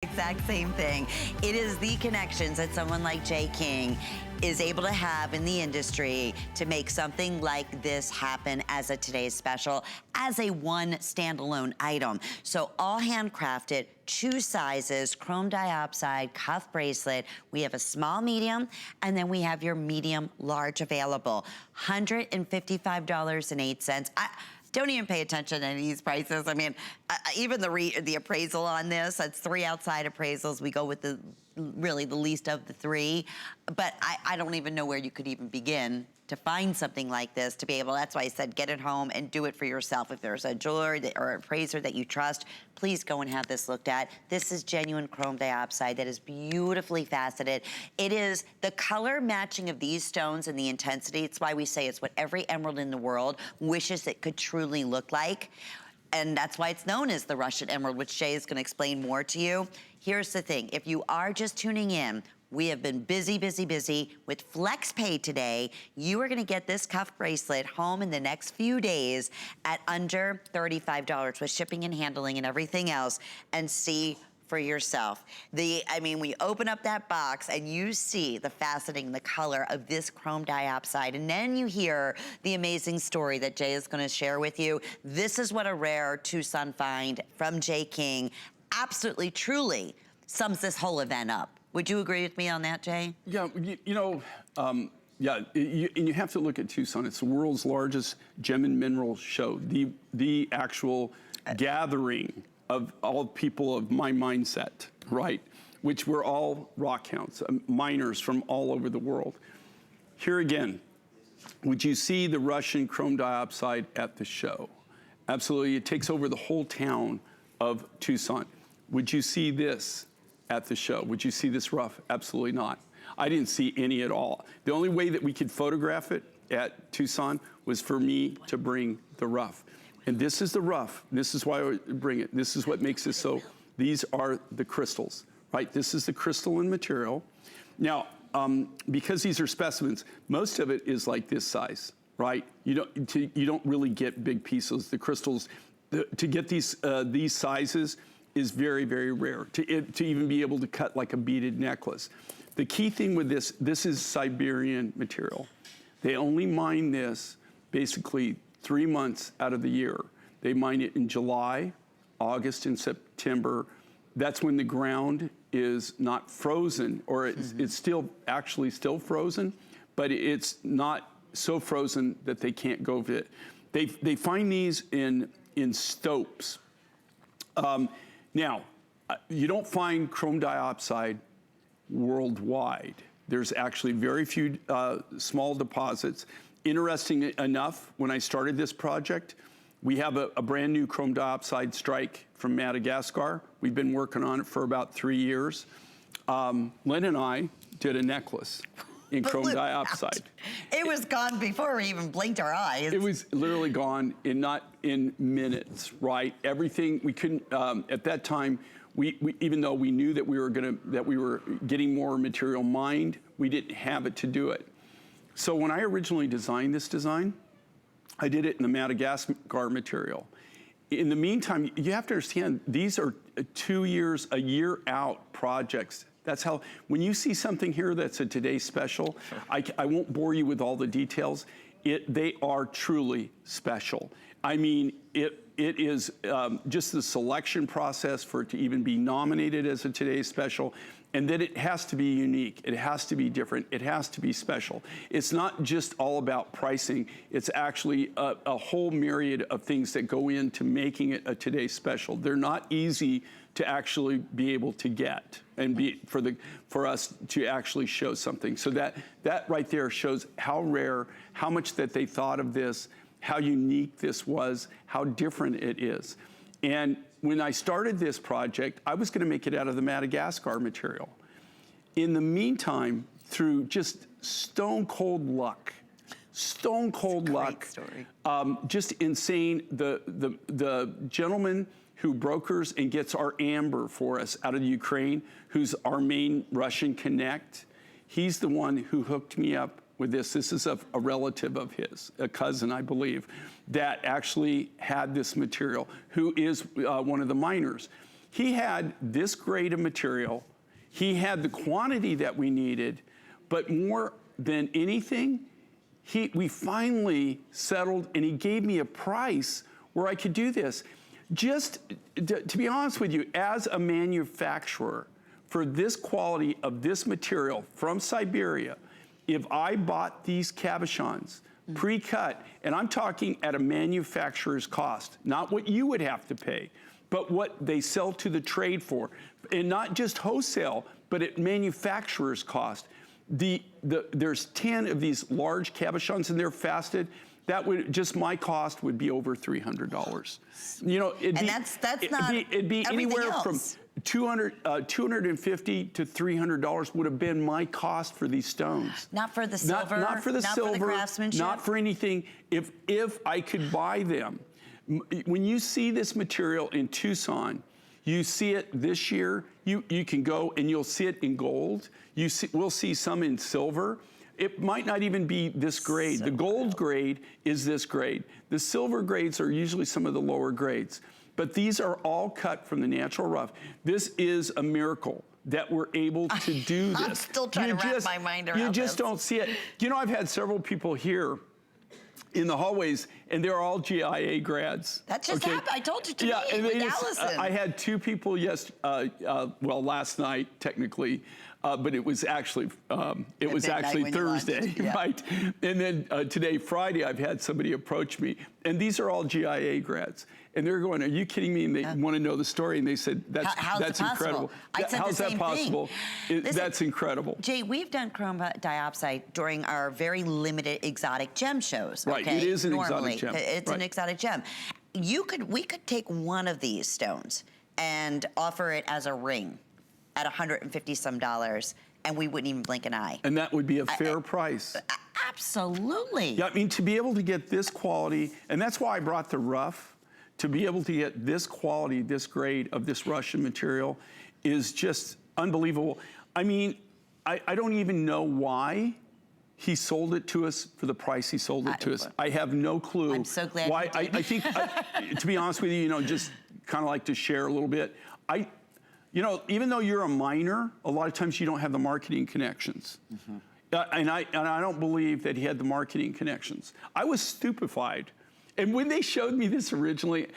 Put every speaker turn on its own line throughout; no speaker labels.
Exact same thing. It is the connections that someone like Jay King is able to have in the industry to make something like this happen as a today's special, as a one standalone item. So all handcrafted, 2 sizes, chrome diopside, cuff bracelet. We have a small, medium, and then we have your medium large available. $155.08. Don't even pay attention to these prices. I mean, even the appraisal on this, that's 3 outside appraisals. We go with really the least of the 3. But I don't even know where you could even begin to find something like this, to be able, that's why I said get it home and do it for yourself. If there's a jeweler or appraiser that you trust, please go and have this looked at. This is genuine chrome diopside that is beautifully faceted. It is the color matching of these stones and the intensity. It's why we say it's what every emerald in the world wishes it could truly look like. And that's why it's known as the Russian emerald, which Jay is going to explain more to you. Here's the thing. If you are just tuning in, we have been busy, busy, busy with FlexPay today. You are gonna get this cuff bracelet home in the next few days at under $35 with shipping and handling and everything else, and see for yourself. I mean, we open up that box and you see the faceting, the color of this chrome diopside, and then you hear the amazing story that Jay is gonna share with you. This is what a rare Tucson find from Jay King absolutely, truly sums this whole event up. Would you agree with me on that, Jay?
Yeah, and you have to look at Tucson. It's the world's largest gem and mineral show, the actual gathering of all people of my mindset, right? Which we're all rock hounds, miners from all over the world. Here again, would you see the Russian chrome diopside at the show? Absolutely, it takes over the whole town of Tucson. Would you see this at the show? Would you see this rough? Absolutely not. I didn't see any at all. The only way that we could photograph it at Tucson was for me to bring the rough. And this is the rough. This is why I bring it. This is what makes this so. These are the crystals, right? This is the crystalline material. Now, because these are specimens, most of it is like this size, right? You don't really get big pieces. The crystals, to get these sizes, is very, very rare, to even be able to cut like a beaded necklace. The key thing with this is Siberian material. They only mine this basically 3 months out of the year. They mine it in July, August, and September. That's when the ground is not frozen, or it's still frozen, but it's not so frozen that they can't go with it. They find these in stopes. Now, you don't find chrome diopside worldwide. There's actually very few small deposits. Interesting enough, when I started this project, we have a brand new chrome diopside strike from Madagascar. We've been working on it for about 3 years. Lynn and I did a necklace in chrome diopside.
It was gone before we even blinked our eyes.
It was literally gone not in minutes, right? Everything we couldn't at that time. We even though we knew that we were getting more material mined, we didn't have it to do it. So when I originally designed this design, I did it in the Madagascar material. In the meantime, you have to understand these are 2 years, a year out projects. That's how, when you see something here that's a Today Special, I won't bore you with all the details. They are truly special. I mean, it is just the selection process for it to even be nominated as a Today Special, and then it has to be unique, it has to be different, it has to be special. It's not just all about pricing, it's actually a whole myriad of things that go into making it a Today Special. They're not easy to actually be able to get and for us to actually show something. So that right there shows how rare, how much that they thought of this, how unique this was, how different it is. And when I started this project, I was gonna make it out of the Madagascar material. In the meantime, through just stone cold luck, just insane, the gentleman who brokers and gets our amber for us out of Ukraine, who's our main Russian connect, he's the one who hooked me up with this. This is a relative of his, a cousin, I believe, that actually had this material, who is one of the miners. he had this grade of material, he had the quantity that we needed, but more than anything, we finally settled, and he gave me a price where I could do this. Just to be honest with you, as a manufacturer, for this quality of this material from Siberia, if I bought these cabochons pre-cut, and I'm talking at a manufacturer's cost, not what you would have to pay, but what they sell to the trade for, and not just wholesale, but at manufacturer's cost. There's 10 of these large cabochons, and they're fasted. That would just my cost would be over $300. You know, it'd be anywhere from $250 to $300 would have been my cost for these stones.
Not for the silver.
Not for the silver.
For the craftsmanship.
Not for anything. If I could buy them, when you see this material in Tucson, you see it this year. You can go and you'll see it in gold. We'll see some in silver. It might not even be this grade. The gold grade is this grade. The silver grades are usually some of the lower grades. But these are all cut from the natural rough. This is a miracle that we're able to do this.
I'm still trying to wrap my mind around this.
You just don't see it. You know, I've had several people here in the hallways, and they're all GIA grads.
That just happened. I told you today with Allison.
I had two people well, last night, technically, but it was actually Thursday,
yeah.
right? And then today, Friday, I've had somebody approach me, and these are all GIA grads. And they're going, "Are you kidding me?" And they want to know the story. And they said, "That's incredible." How's that possible? That's incredible.
Jay, we've done chrome diopside during our very limited exotic gem shows.
Right,
okay?
it is an
Normally,
exotic gem.
It's an exotic gem. We could take one of these stones and offer it as a ring at $150 some, and we wouldn't even blink an eye.
And that would be a fair price.
Absolutely.
Yeah, I mean, to be able to get this quality, and that's why I brought the rough. To be able to get this quality, this grade of this Russian material is just unbelievable. I mean, I don't even know why he sold it to us for the price he sold it to us. I have no clue.
I'm so glad
why.
you did.
I think, to be honest with you, you know, just kind of like to share a little bit. You know, even though you're a miner, a lot of times you don't have the marketing connections. And I don't believe that he had the marketing connections. I was stupefied. And when they showed me this originally,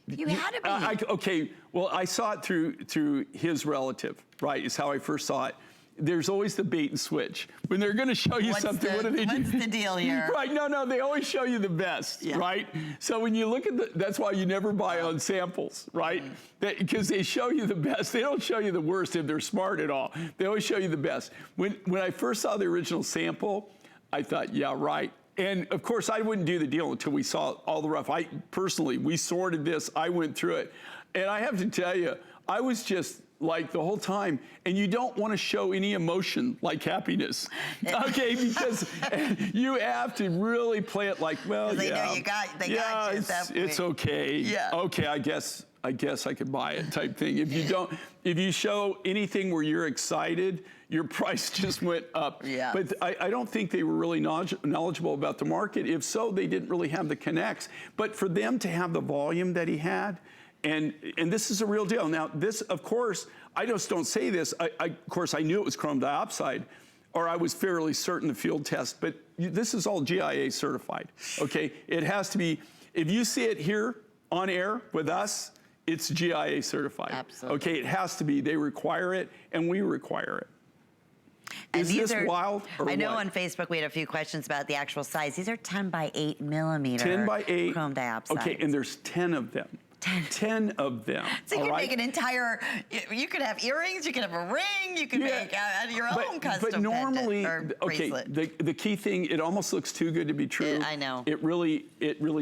you had to be.
Okay, well, I saw it through his relative, right, is how I first saw it. There's always the bait and switch. When they're going to show you something, what do they do?
What's the deal here?
Right, no, they always show you the best, right? So when you look at that's why you never buy on samples, right? Because they show you the best. They don't show you the worst if they're smart at all. They always show you the best. When I first saw the original sample, I thought, yeah, right. And of course, I wouldn't do the deal until we saw all the rough. We sorted this, I went through it. And I have to tell you, I was just like the whole time, and you don't want to show any emotion like happiness, okay? Because you have to really play it like, well,
they know they got you at that point.
It's okay. Yeah. Okay, I guess I could buy it type thing. If you show anything where you're excited, your price just went up.
Yeah.
But I don't think they were really knowledgeable about the market. If so, they didn't really have the connects. But for them to have the volume that he had, and this is a real deal. Now, this, of course, I just don't say this. Of course, I knew it was chrome diopside, or I was fairly certain the field test, but this is all GIA certified, okay? It has to be, if you see it here on air with us, it's GIA certified.
Absolutely.
Okay, it has to be. They require it, and we require it.
And
is this wild or
I know
what?
on Facebook we had a few questions about the actual size. These are 10 by 8 millimeter
10 by 8.
chrome diopside.
Okay, and there's 10 of them. 10 of them.
So you can make an entire, you could have earrings, you could have a ring, you could make your own custom
But normally,
pendant or bracelet.
the key thing, it almost looks too good to be true.
I know.
It really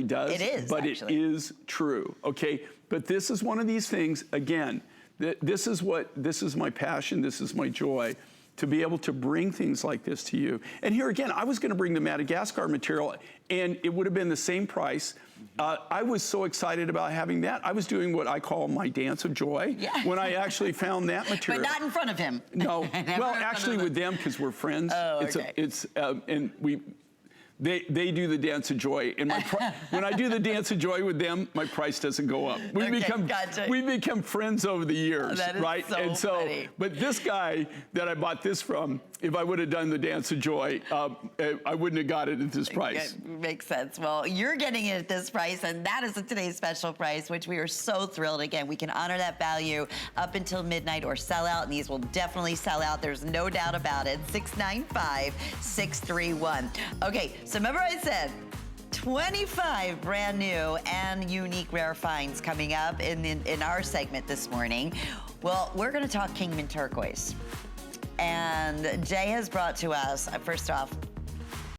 does.
It is,
but
actually.
it is true, okay? But this is one of these things, again, this is my passion, this is my joy, to be able to bring things like this to you. And here again, I was gonna bring the Madagascar material, and it would have been the same price. I was so excited about having that. I was doing what I call my dance of joy when I actually found that material.
But not in front of him.
No, well, actually with them, because we're friends.
Oh, okay.
And They do the Dance of Joy, and when I do the Dance of Joy with them, my price doesn't go up. We become friends over the years,
that is
right?
So funny.
But this guy that I bought this from, if I would have done the Dance of Joy, I wouldn't have got it at this price.
Makes sense. Well, you're getting it at this price, and that is today's special price, which we are so thrilled. Again, we can honor that value up until midnight or sell out, and these will definitely sell out. There's no doubt about it. 695-631. Okay, so remember I said 25 brand new and unique rare finds coming up in our segment this morning. Well, we're going to talk Kingman turquoise. And Jay has brought to us, first off,